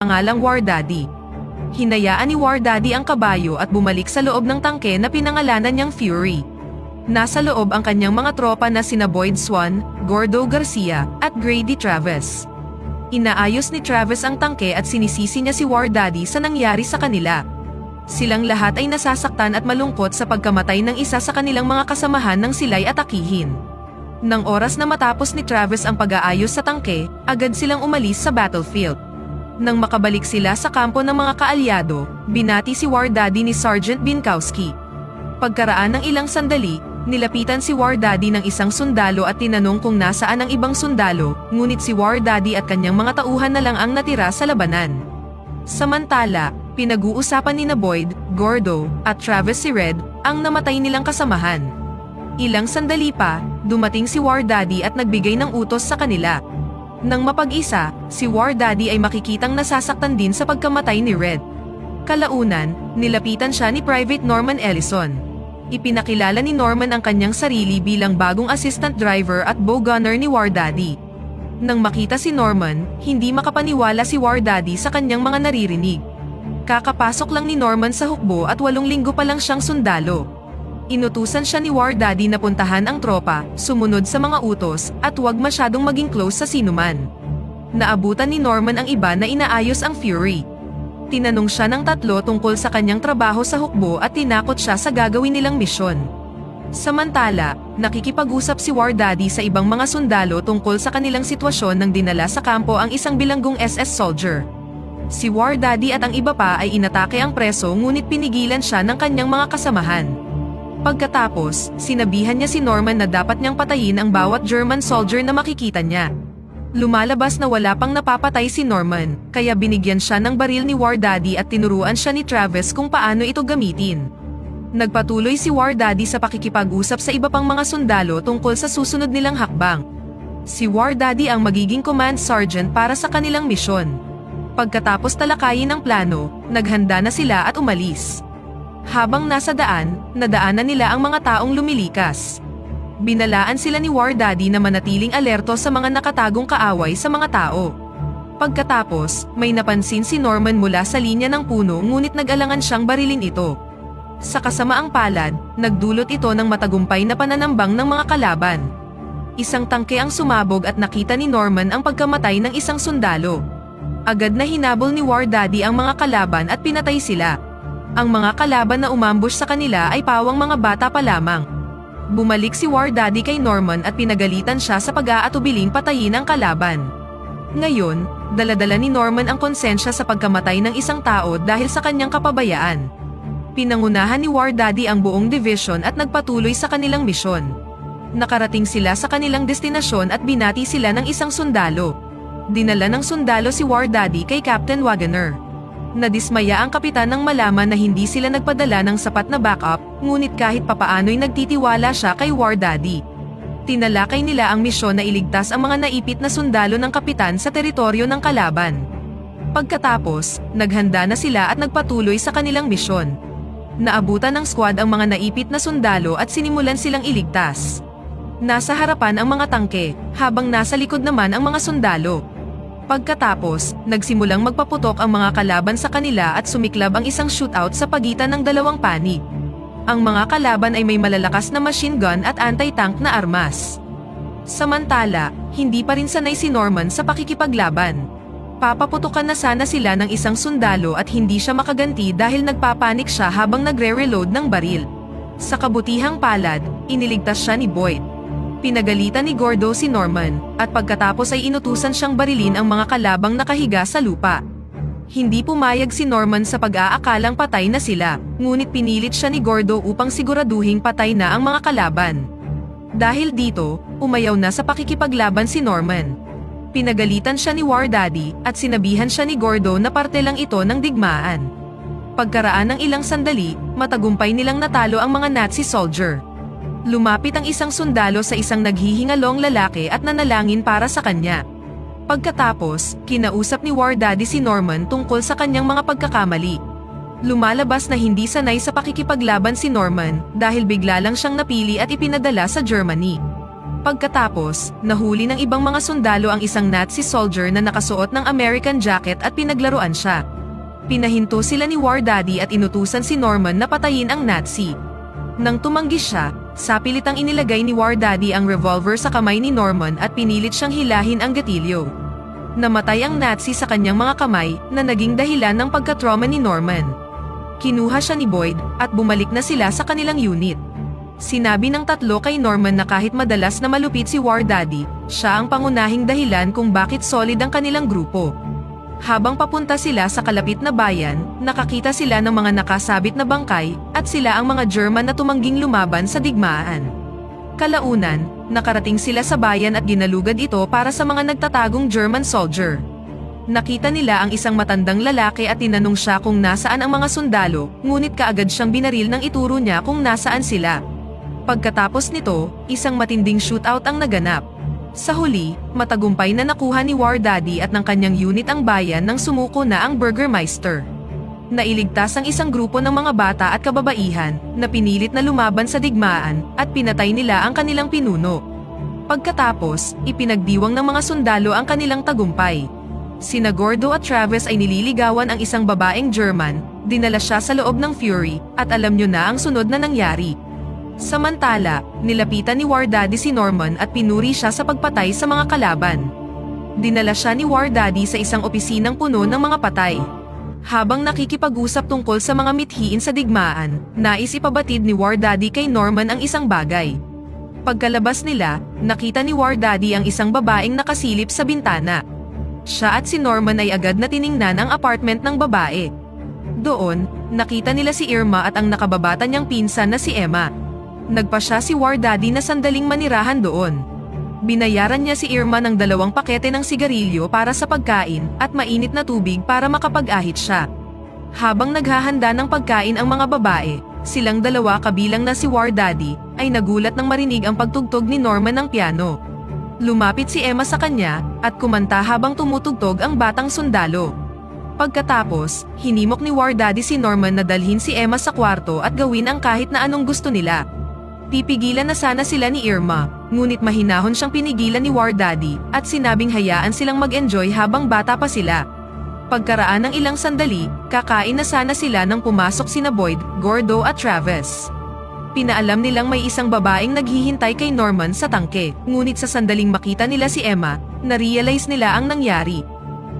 pangalang War Daddy. Hinayaan ni War Daddy ang kabayo at bumalik sa loob ng tangke na pinangalanan niyang Fury. Nasa loob ang kanyang mga tropa na sina Boyd Swan, Gordo Garcia, at Grady Travis. Inaayos ni Travis ang tangke at sinisisi niya si War Daddy sa nangyari sa kanila. Silang lahat ay nasasaktan at malungkot sa pagkamatay ng isa sa kanilang mga kasamahan nang sila'y atakihin. Nang oras na matapos ni Travis ang pag-aayos sa tangke, agad silang umalis sa battlefield. Nang makabalik sila sa kampo ng mga kaalyado, binati si War Daddy ni Sergeant Binkowski. Pagkaraan ng ilang sandali, nilapitan si War Daddy ng isang sundalo at tinanong kung nasaan ang ibang sundalo, ngunit si War Daddy at kanyang mga tauhan na lang ang natira sa labanan. Samantala, pinag-uusapan ni Boyd, Gordo, at Travis si Red, ang namatay nilang kasamahan. Ilang sandali pa, dumating si War Daddy at nagbigay ng utos sa kanila. Nang mapag-isa, si War Daddy ay makikitang nasasaktan din sa pagkamatay ni Red. Kalaunan, nilapitan siya ni Private Norman Ellison. Ipinakilala ni Norman ang kanyang sarili bilang bagong assistant driver at bow gunner ni War Daddy. Nang makita si Norman, hindi makapaniwala si War Daddy sa kanyang mga naririnig. Kakapasok lang ni Norman sa hukbo at 8 linggo pa lang siyang sundalo. Inutusan siya ni War Daddy na puntahan ang tropa, sumunod sa mga utos, at huwag masyadong maging close sa sinuman. Naabutan ni Norman ang iba na inaayos ang Fury. Tinanong siya ng 3 tungkol sa kanyang trabaho sa hukbo at tinakot siya sa gagawin nilang misyon. Samantala, nakikipag-usap si War Daddy sa ibang mga sundalo tungkol sa kanilang sitwasyon nang dinala sa kampo ang isang bilanggong SS soldier. Si War Daddy at ang iba pa ay inatake ang preso ngunit pinigilan siya ng kanyang mga kasamahan. Pagkatapos, sinabihan niya si Norman na dapat niyang patayin ang bawat German soldier na makikita niya. Lumalabas na wala pang napapatay si Norman, kaya binigyan siya ng baril ni War Daddy at tinuruan siya ni Travis kung paano ito gamitin. Nagpatuloy si War Daddy sa pakikipag-usap sa iba pang mga sundalo tungkol sa susunod nilang hakbang. Si War Daddy ang magiging command sergeant para sa kanilang misyon. Pagkatapos talakayin ang plano, naghanda na sila at umalis. Habang nasa daan, nadaanan nila ang mga taong lumilikas. Binalaan sila ni War Daddy na manatiling alerto sa mga nakatagong kaaway sa mga tao. Pagkatapos, may napansin si Norman mula sa linya ng puno ngunit nag-alangan siyang barilin ito. Sa kasamaang palad, nagdulot ito ng matagumpay na pananambang ng mga kalaban. Isang tangke ang sumabog at nakita ni Norman ang pagkamatay ng isang sundalo. Agad na hinabol ni War Daddy ang mga kalaban at pinatay sila. Ang mga kalaban na umambush sa kanila ay pawang mga bata pa lamang. Bumalik si War Daddy kay Norman at pinagalitan siya sa pag-aatubiling patayin ang kalaban. Ngayon, daladala ni Norman ang konsensya sa pagkamatay ng isang tao dahil sa kanyang kapabayaan. Pinangunahan ni War Daddy ang buong division at nagpatuloy sa kanilang misyon. Nakarating sila sa kanilang destinasyon at binati sila ng isang sundalo. Dinala ng sundalo si War Daddy kay Captain Wagoner. Nadismaya ang kapitan nang malaman na hindi sila nagpadala ng sapat na backup, ngunit kahit papaano'y nagtitiwala siya kay War Daddy. Tinalakay nila ang misyon na iligtas ang mga naipit na sundalo ng kapitan sa teritoryo ng kalaban. Pagkatapos, naghanda na sila at nagpatuloy sa kanilang misyon. Naabutan ng squad ang mga naipit na sundalo at sinimulan silang iligtas. Nasa harapan ang mga tangke, habang nasa likod naman ang mga sundalo. Pagkatapos, nagsimulang magpaputok ang mga kalaban sa kanila at sumiklab ang isang shootout sa pagitan ng dalawang panig. Ang mga kalaban ay may malalakas na machine gun at anti-tank na armas. Samantala, hindi pa rin sanay si Norman sa pakikipaglaban. Papaputukan na sana sila ng isang sundalo at hindi siya makaganti dahil nagpapanik siya habang nagre-reload ng baril. Sa kabutihang palad, iniligtas siya ni Boyd. Pinagalitan ni Gordo si Norman, at pagkatapos ay inutusan siyang barilin ang mga kalabang nakahiga sa lupa. Hindi pumayag si Norman sa pag-aakalang patay na sila, ngunit pinilit siya ni Gordo upang siguraduhing patay na ang mga kalaban. Dahil dito, umayaw na sa pakikipaglaban si Norman. Pinagalitan siya ni War Daddy, at sinabihan siya ni Gordo na parte lang ito ng digmaan. Pagkaraan ng ilang sandali, matagumpay nilang natalo ang mga Nazi soldier. Lumapit ang isang sundalo sa isang naghihingalong lalaki at nanalangin para sa kanya. Pagkatapos, kinausap ni War Daddy si Norman tungkol sa kanyang mga pagkakamali. Lumalabas na hindi sanay sa pakikipaglaban si Norman dahil bigla lang siyang napili at ipinadala sa Germany. Pagkatapos, nahuli ng ibang mga sundalo ang isang Nazi soldier na nakasuot ng American jacket at pinaglaruan siya. Pinahinto sila ni War Daddy at inutusan si Norman na patayin ang Nazi. Nang tumanggi siya, sapilitang inilagay ni War Daddy ang revolver sa kamay ni Norman at pinilit siyang hilahin ang gatilyo. Namatay ang Nazi sa kanyang mga kamay na naging dahilan ng pagkatrauma ni Norman. Kinuha siya ni Boyd at bumalik na sila sa kanilang unit. Sinabi ng tatlo kay Norman na kahit madalas na malupit si War Daddy, siya ang pangunahing dahilan kung bakit solid ang kanilang grupo. Habang papunta sila sa kalapit na bayan, nakakita sila ng mga nakasabit na bangkay at sila ang mga German na tumangging lumaban sa digmaan. Kalaunan, nakarating sila sa bayan at ginalugad ito para sa mga nagtatagong German soldier. Nakita nila ang isang matandang lalaki at tinanong siya kung nasaan ang mga sundalo, ngunit kaagad siyang binaril nang ituro niya kung nasaan sila. Pagkatapos nito, isang matinding shootout ang naganap. Sa huli, matagumpay na nakuha ni War Daddy at ng kanyang unit ang bayan nang sumuko na ang Burgermeister. Nailigtas ang isang grupo ng mga bata at kababaihan na pinilit na lumaban sa digmaan at pinatay nila ang kanilang pinuno. Pagkatapos, ipinagdiwang ng mga sundalo ang kanilang tagumpay. Sina Gordo at Travis ay nililigawan ang isang babaeng German, dinala siya sa loob ng Fury, at alam nyo na ang sunod na nangyari. Samantala, nilapitan ni War Daddy si Norman at pinuri siya sa pagpatay sa mga kalaban. Dinala siya ni War Daddy sa isang opisinang puno ng mga patay. Habang nakikipag-usap tungkol sa mga mithiin sa digmaan, nais ipabatid ni War Daddy kay Norman ang isang bagay. Pagkalabas nila, nakita ni War Daddy ang isang babaeng nakasilip sa bintana. Siya at si Norman ay agad na tiningnan ang apartment ng babae. Doon, nakita nila si Irma at ang nakababata niyang pinsan na si Emma. Nagpa siya si War Daddy na sandaling manirahan doon. Binayaran niya si Irma ng 2 pakete ng sigarilyo para sa pagkain at mainit na tubig para makapag-ahit siya. Habang naghahanda ng pagkain ang mga babae, silang 2 kabilang na si War Daddy ay nagulat nang marinig ang pagtugtog ni Norman ng piano. Lumapit si Emma sa kanya at kumanta habang tumutugtog ang batang sundalo. Pagkatapos, hinimok ni War Daddy si Norman na dalhin si Emma sa kwarto at gawin ang kahit na anong gusto nila. Pipigilan na sana sila ni Irma, ngunit mahinahon siyang pinigilan ni War Daddy at sinabing hayaan silang mag-enjoy habang bata pa sila. Pagkaraan ng ilang sandali, kakain na sana sila nang pumasok sina Boyd, Gordo at Travis. Pinaalam nilang may isang babaeng naghihintay kay Norman sa tangke, ngunit sa sandaling makita nila si Emma, na-realize nila ang nangyari.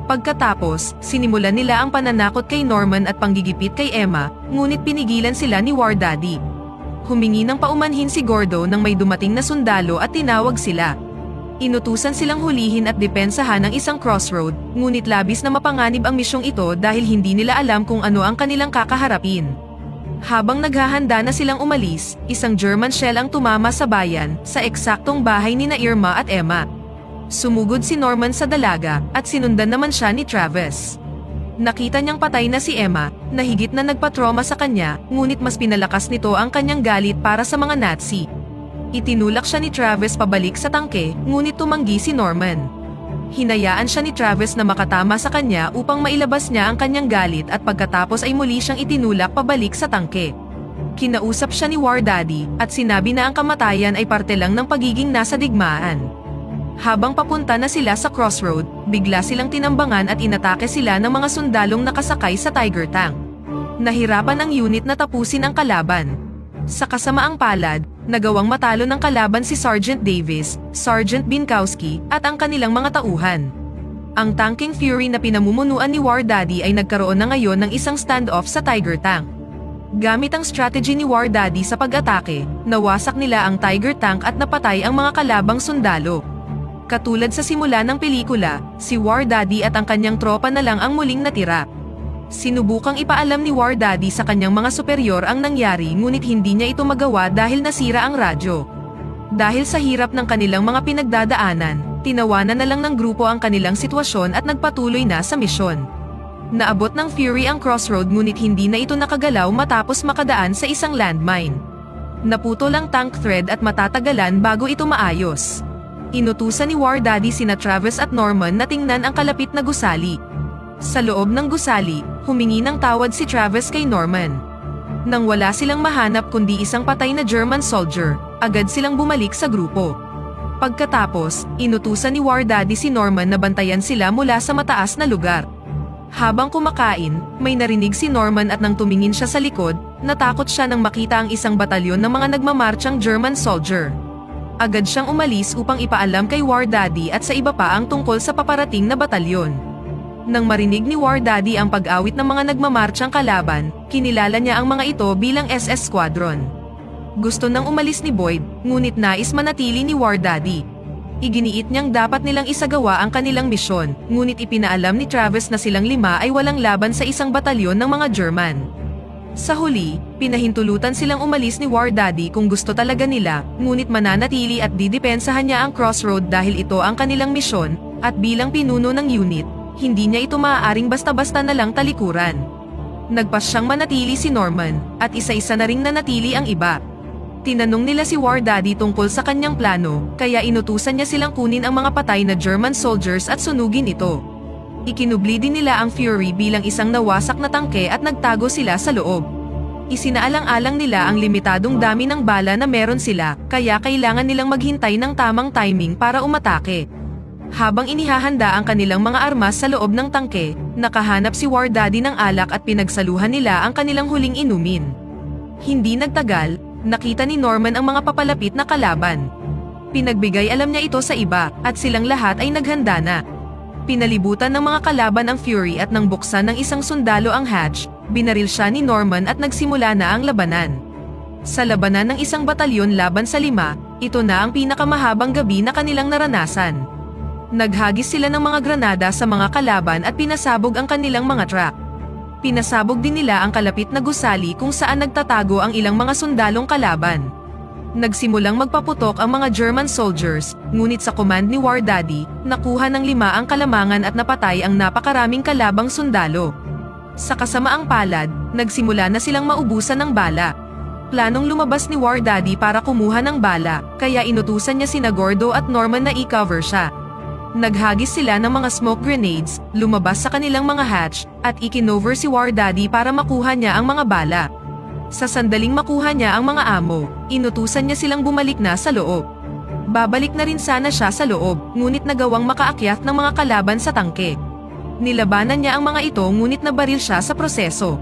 Pagkatapos, sinimulan nila ang pananakot kay Norman at panggigipit kay Emma, ngunit pinigilan sila ni War Daddy. Humingi ng paumanhin si Gordo nang may dumating na sundalo at tinawag sila. Inutusan silang hulihin at depensahan ang isang crossroad, ngunit labis na mapanganib ang misyong ito dahil hindi nila alam kung ano ang kanilang kakaharapin. Habang naghahanda na silang umalis, isang German shell ang tumama sa bayan, sa eksaktong bahay ni na Irma at Emma. Sumugod si Norman sa dalaga, at sinundan naman siya ni Travis. Nakita niyang patay na si Emma, na higit na nagpatroma sa kanya, ngunit mas pinalakas nito ang kanyang galit para sa mga Nazi. Itinulak siya ni Travis pabalik sa tangke, ngunit tumanggi si Norman. Hinayaan siya ni Travis na makatama sa kanya upang mailabas niya ang kanyang galit at pagkatapos ay muli siyang itinulak pabalik sa tangke. Kinausap siya ni War Daddy at sinabi na ang kamatayan ay parte lang ng pagiging nasa digmaan. Habang papunta na sila sa crossroad, bigla silang tinambangan at inatake sila ng mga sundalong nakasakay sa Tiger Tank. Nahirapan ang unit na tapusin ang kalaban. Sa kasamaang palad, nagawang matalo ng kalaban si Sergeant Davis, Sergeant Binkowski, at ang kanilang mga tauhan. Ang tanking Fury na pinamumunuan ni War Daddy ay nagkaroon na ngayon ng isang standoff sa Tiger Tank. Gamit ang strategy ni War Daddy sa pag-atake, nawasak nila ang Tiger Tank at napatay ang mga kalabang sundalo. Katulad sa simula ng pelikula, si War Daddy at ang kanyang tropa na lang ang muling natira. Sinubukang ipaalam ni War Daddy sa kanyang mga superior ang nangyari ngunit hindi niya ito magawa dahil nasira ang radyo. Dahil sa hirap ng kanilang mga pinagdadaanan, tinawanan na lang ng grupo ang kanilang sitwasyon at nagpatuloy na sa misyon. Naabot ng Fury ang crossroad ngunit hindi na ito nakagalaw matapos makadaan sa isang landmine. Naputol ang tank thread at matatagalan bago ito maayos. Inutusan ni War Daddy sina Travis at Norman na tingnan ang kalapit na gusali. Sa loob ng gusali, humingi ng tawad si Travis kay Norman. Nang wala silang mahanap kundi isang patay na German soldier, agad silang bumalik sa grupo. Pagkatapos, inutusan ni War Daddy si Norman na bantayan sila mula sa mataas na lugar. Habang kumakain, may narinig si Norman at nang tumingin siya sa likod, natakot siya nang makita ang isang batalyon ng mga nagmamarchang German soldier. Agad siyang umalis upang ipaalam kay War Daddy at sa iba pa ang tungkol sa paparating na batalyon. Nang marinig ni War Daddy ang pag-awit ng mga nagmamarchang kalaban, kinilala niya ang mga ito bilang SS Squadron. Gusto nang umalis ni Boyd, ngunit nais manatili ni War Daddy. Iginiit niyang dapat nilang isagawa ang kanilang misyon, ngunit ipinaalam ni Travis na silang 5 ay walang laban sa isang batalyon ng mga German. Sa huli, pinahintulutan silang umalis ni War Daddy kung gusto talaga nila, ngunit mananatili at didepensahan niya ang Crossroad dahil ito ang kanilang misyon, at bilang pinuno ng unit, hindi niya ito maaaring basta-basta na lang talikuran. Nagpas siyang manatili si Norman, at isa-isa na ring nanatili ang iba. Tinanong nila si War Daddy tungkol sa kanyang plano, kaya inutusan niya silang kunin ang mga patay na German soldiers at sunugin ito. Ikinubli din nila ang Fury bilang isang nawasak na tangke at nagtago sila sa loob. Isinaalang-alang nila ang limitadong dami ng bala na meron sila, kaya kailangan nilang maghintay ng tamang timing para umatake. Habang inihahanda ang kanilang mga armas sa loob ng tangke, nakahanap si War Daddy ng alak at pinagsaluhan nila ang kanilang huling inumin. Hindi nagtagal, nakita ni Norman ang mga papalapit na kalaban. Pinagbigay alam niya ito sa iba, at silang lahat ay naghanda na. Pinalibutan ng mga kalaban ang Fury at nang buksan ng isang sundalo ang hatch, binaril siya ni Norman at nagsimula na ang labanan. Sa labanan ng isang batalyon laban sa 5, ito na ang pinakamahabang gabi na kanilang naranasan. Naghagis sila ng mga granada sa mga kalaban at pinasabog ang kanilang mga truck. Pinasabog din nila ang kalapit na gusali kung saan nagtatago ang ilang mga sundalong kalaban. Nagsimulang magpaputok ang mga German soldiers, ngunit sa command ni War Daddy, nakuha ng 5 ang kalamangan at napatay ang napakaraming kalabang sundalo. Sa kasamaang palad, nagsimula na silang maubusan ng bala. Planong lumabas ni War Daddy para kumuha ng bala, kaya inutusan niya sina Gordo at Norman na i-cover siya. Naghagis sila ng mga smoke grenades, lumabas sa kanilang mga hatch, at ikinover si War Daddy para makuha niya ang mga bala. Sa sandaling makuha niya ang mga ammo, inutusan niya silang bumalik na sa loob. Babalik na rin sana siya sa loob, ngunit nagawang makaakyat ng mga kalaban sa tangke. Nilabanan niya ang mga ito ngunit nabaril siya sa proseso.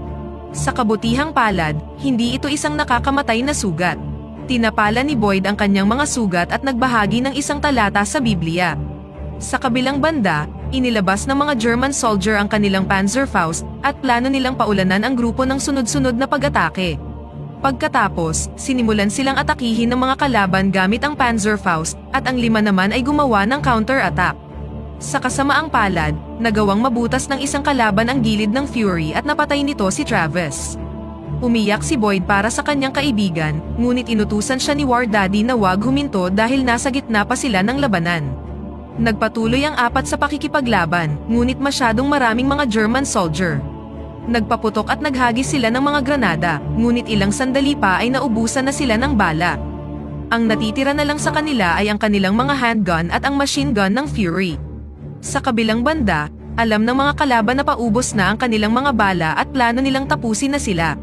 Sa kabutihang palad, hindi ito isang nakakamatay na sugat. Tinapala ni Boyd ang kanyang mga sugat at nagbahagi ng isang talata sa Biblia. Sa kabilang banda, inilabas ng mga German soldier ang kanilang Panzerfaust at plano nilang paulanan ang grupo ng sunod-sunod na pag-atake. Pagkatapos, sinimulan silang atakihin ng mga kalaban gamit ang Panzerfaust at ang 5 naman ay gumawa ng counter-attack. Sa kasamaang palad, nagawang mabutas ng isang kalaban ang gilid ng Fury at napatay nito si Travis. Umiyak si Boyd para sa kanyang kaibigan, ngunit inutusan siya ni War Daddy na wag huminto dahil nasa gitna pa sila ng labanan. Nagpatuloy ang 4 sa pakikipaglaban, ngunit masyadong maraming mga German soldier. Nagpaputok at naghagis sila ng mga granada, ngunit ilang sandali pa ay naubusan na sila ng bala. Ang natitira na lang sa kanila ay ang kanilang mga handgun at ang machine gun ng Fury. Sa kabilang banda, alam ng mga kalaban na paubos na ang kanilang mga bala at plano nilang tapusin na sila.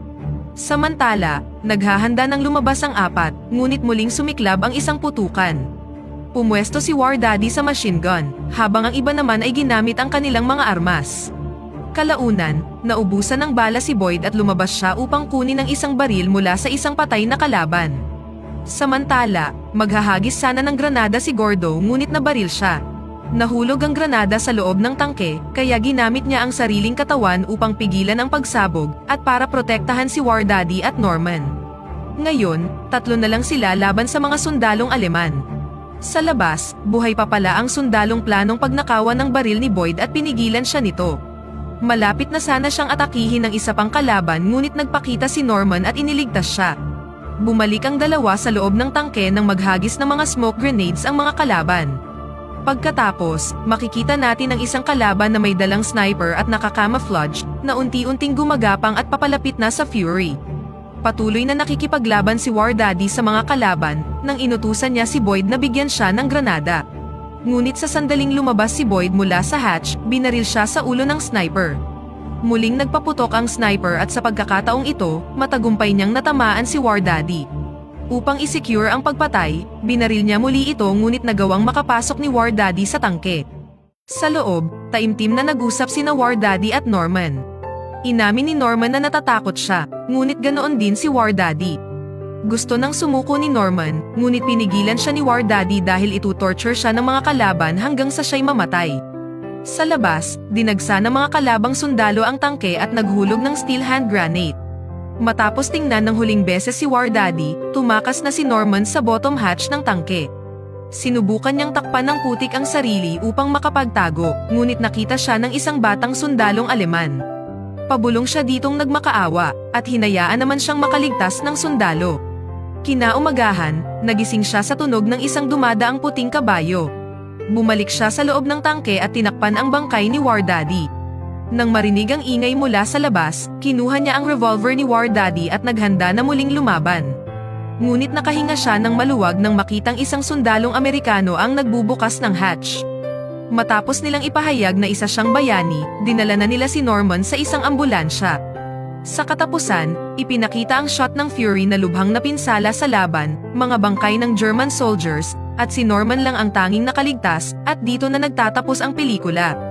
Samantala, naghahanda ng lumabas ang 4, ngunit muling sumiklab ang isang putukan. Pumwesto si War Daddy sa machine gun, habang ang iba naman ay ginamit ang kanilang mga armas. Kalaunan, naubusan ng bala si Boyd at lumabas siya upang kunin ang isang baril mula sa isang patay na kalaban. Samantala, maghahagis sana ng granada si Gordo ngunit nabaril siya. Nahulog ang granada sa loob ng tangke, kaya ginamit niya ang sariling katawan upang pigilan ang pagsabog at para protektahan si War Daddy at Norman. Ngayon, 3 na lang sila laban sa mga sundalong Aleman. Sa labas, buhay pa pala ang sundalong planong pagnakawan ng baril ni Boyd at pinigilan siya nito. Malapit na sana siyang atakihin ng isa pang kalaban ngunit nagpakita si Norman at iniligtas siya. Bumalik ang dalawa sa loob ng tangke nang maghagis ng mga smoke grenades ang mga kalaban. Pagkatapos, makikita natin ang isang kalaban na may dalang sniper at nakakamouflage na unti-unting gumagapang at papalapit na sa Fury. Patuloy na nakikipaglaban si War Daddy sa mga kalaban nang inutusan niya si Boyd na bigyan siya ng granada. Ngunit sa sandaling lumabas si Boyd mula sa hatch, binaril siya sa ulo ng sniper. Muling nagpaputok ang sniper at sa pagkakataong ito, matagumpay niyang natamaan si War Daddy. Upang isecure ang pagpatay, binaril niya muli ito ngunit nagawang makapasok ni War Daddy sa tangke. Sa loob, taimtim na nag-usap sina War Daddy at Norman. Inamin ni Norman na natatakot siya, ngunit ganoon din si War Daddy. Gusto nang sumuko ni Norman, ngunit pinigilan siya ni War Daddy dahil itutorture siya ng mga kalaban hanggang sa siya'y mamatay. Sa labas, dinagsa ng mga kalabang sundalo ang tangke at naghulog ng steel hand grenade. Matapos tingnan ng huling beses si War Daddy, tumakas na si Norman sa bottom hatch ng tangke. Sinubukan niyang takpan ng putik ang sarili upang makapagtago, ngunit nakita siya ng isang batang sundalong Aleman. Pabulong siya ditong nagmakaawa, at hinayaan naman siyang makaligtas ng sundalo. Kinaumagahan, nagising siya sa tunog ng isang dumadaang puting kabayo. Bumalik siya sa loob ng tangke at tinakpan ang bangkay ni War Daddy. Nang marinig ang ingay mula sa labas, kinuha niya ang revolver ni War Daddy at naghanda na muling lumaban. Ngunit nakahinga siya ng maluwag nang makitang isang sundalong Amerikano ang nagbubukas ng hatch. Matapos nilang ipahayag na isa siyang bayani, dinala na nila si Norman sa isang ambulansya. Sa katapusan, ipinakita ang shot ng Fury na lubhang napinsala sa laban, mga bangkay ng German soldiers, at si Norman lang ang tanging nakaligtas, at dito na nagtatapos ang pelikula.